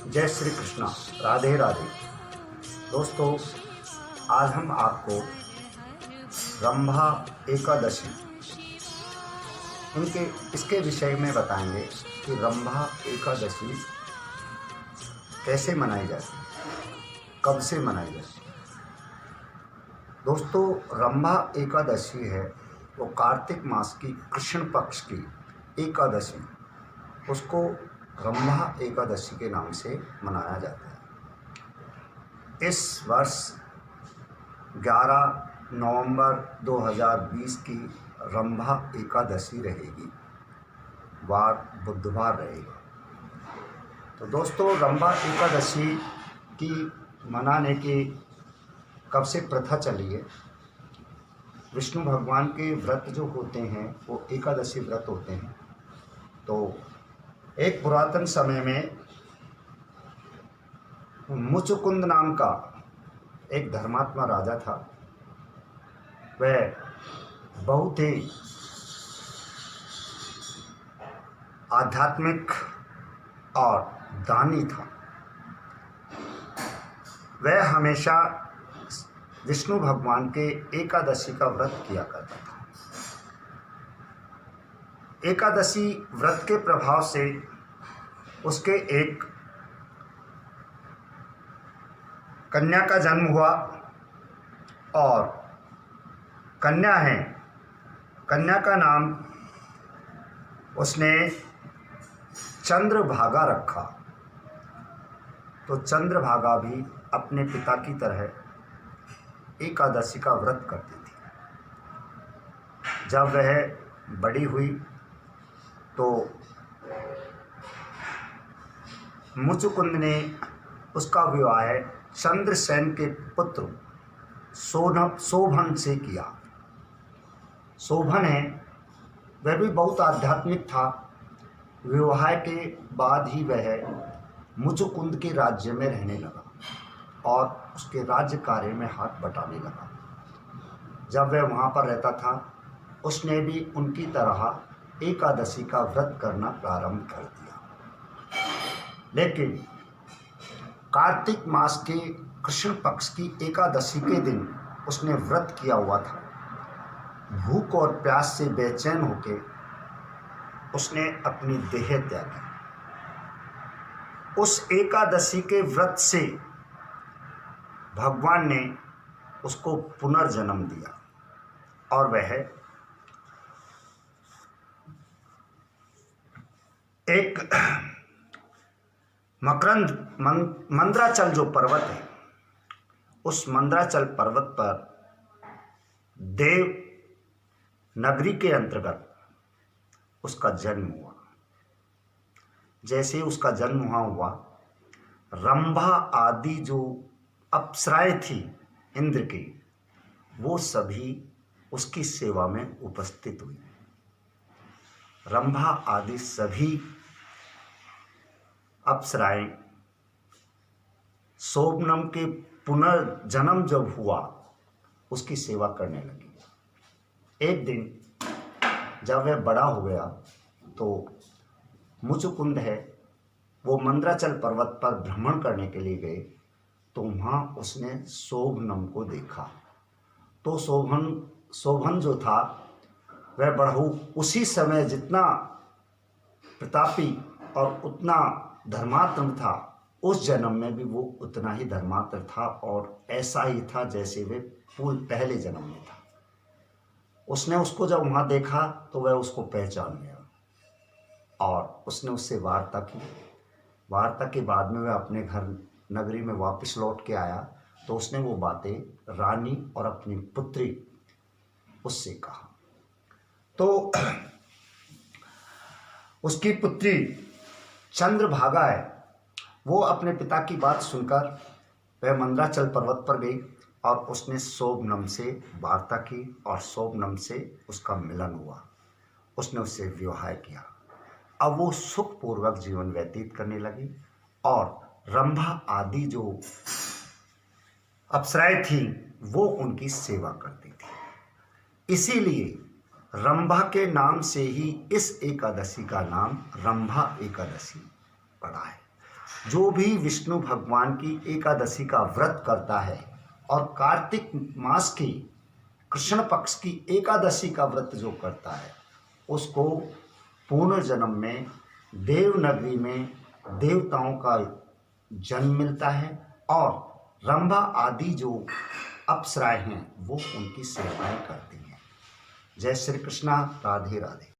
जय श्री कृष्णा। राधे राधे। दोस्तों, आज हम आपको रंभा एकादशी इसके विषय में बताएंगे कि रंभा एकादशी कैसे मनाई जाती है, कब से मनाई जाती है। दोस्तों, रंभा एकादशी है वो कार्तिक मास की कृष्ण पक्ष की एकादशी, उसको रंभा एकादशी के नाम से मनाया जाता है। इस वर्ष 11 नवंबर 2020 की रंभा एकादशी रहेगी, वार बुधवार रहेगा। तो दोस्तों, रंभा एकादशी की मनाने की कब से प्रथा चली है। विष्णु भगवान के व्रत जो होते हैं वो एकादशी व्रत होते हैं। तो एक पुरातन समय में मुचुकुंद नाम का एक धर्मात्मा राजा था। वह बहुत ही आध्यात्मिक और दानी था। वह हमेशा विष्णु भगवान के एकादशी का व्रत किया करता था। एकादशी व्रत के प्रभाव से उसके एक कन्या का जन्म हुआ और कन्या है, कन्या का नाम उसने चंद्रभागा रखा। तो चंद्रभागा भी अपने पिता की तरह एकादशी का व्रत करती थी। जब वह बड़ी हुई तो मुचुकुंद ने उसका विवाह चंद्रसेन के पुत्र शोभन से किया। शोभन है, वह भी बहुत आध्यात्मिक था। विवाह के बाद ही वह मुचुकुंद के राज्य में रहने लगा और उसके राज्य कार्य में हाथ बटाने लगा। जब वह वहाँ पर रहता था, उसने भी उनकी तरह एकादशी का व्रत करना प्रारंभ कर दिया। लेकिन कार्तिक मास के कृष्ण पक्ष की एकादशी के दिन उसने व्रत किया हुआ था। भूख और प्यास से बेचैन होकर उसने अपनी देह त्यागी। उस एकादशी के व्रत से भगवान ने उसको पुनर्जन्म दिया और वह एक मकरंद मंद्राचल जो पर्वत है, उस मंद्राचल पर्वत पर देव नगरी के अंतर्गत उसका जन्म हुआ। जैसे उसका जन्म वहाँ हुआ, रंभा आदि जो अप्सराएं थी इंद्र की, वो सभी उसकी सेवा में उपस्थित हुई। रंभा आदि सभी अप्सराएं शोभनम के पुनर्जन्म जब हुआ, उसकी सेवा करने लगी। एक दिन जब वह बड़ा हो गया तो मुचुकुंद है वो मंद्राचल पर्वत पर भ्रमण करने के लिए गए। तो वहाँ उसने शोभनम को देखा। तो शोभन जो था वह बढ़ऊ उसी समय जितना प्रतापी और उतना धर्मात्म था, उस जन्म में भी वो उतना ही धर्मात्म था और ऐसा ही था जैसे वे पहले जन्म में था। उसने उसको जब वहाँ देखा तो वह उसको पहचान गया और उसने उससे वार्ता की। वार्ता के बाद में वह अपने घर नगरी में वापस लौट के आया तो उसने वो बातें रानी और अपनी पुत्री उससे कहा। तो उसकी पुत्री चंद्रभागा है, वो अपने पिता की बात सुनकर वह मंद्राचल पर्वत पर गई और उसने शोभनम से वार्ता की और शोभनम से उसका मिलन हुआ। उसने उससे विवाह किया। अब वो सुखपूर्वक जीवन व्यतीत करने लगी और रंभा आदि जो अप्सराएं थी वो उनकी सेवा करती थी। इसीलिए रंभा के नाम से ही इस एकादशी का नाम रंभा एकादशी पड़ा है। जो भी विष्णु भगवान की एकादशी का व्रत करता है और कार्तिक मास की कृष्ण पक्ष की एकादशी का व्रत जो करता है, उसको पुनर्जन्म में देवनगरी में देवताओं का जन्म मिलता है और रंभा आदि जो अप्सराएं हैं वो उनकी सेवाएं करती हैं। जय श्री कृष्णा, राधे राधे।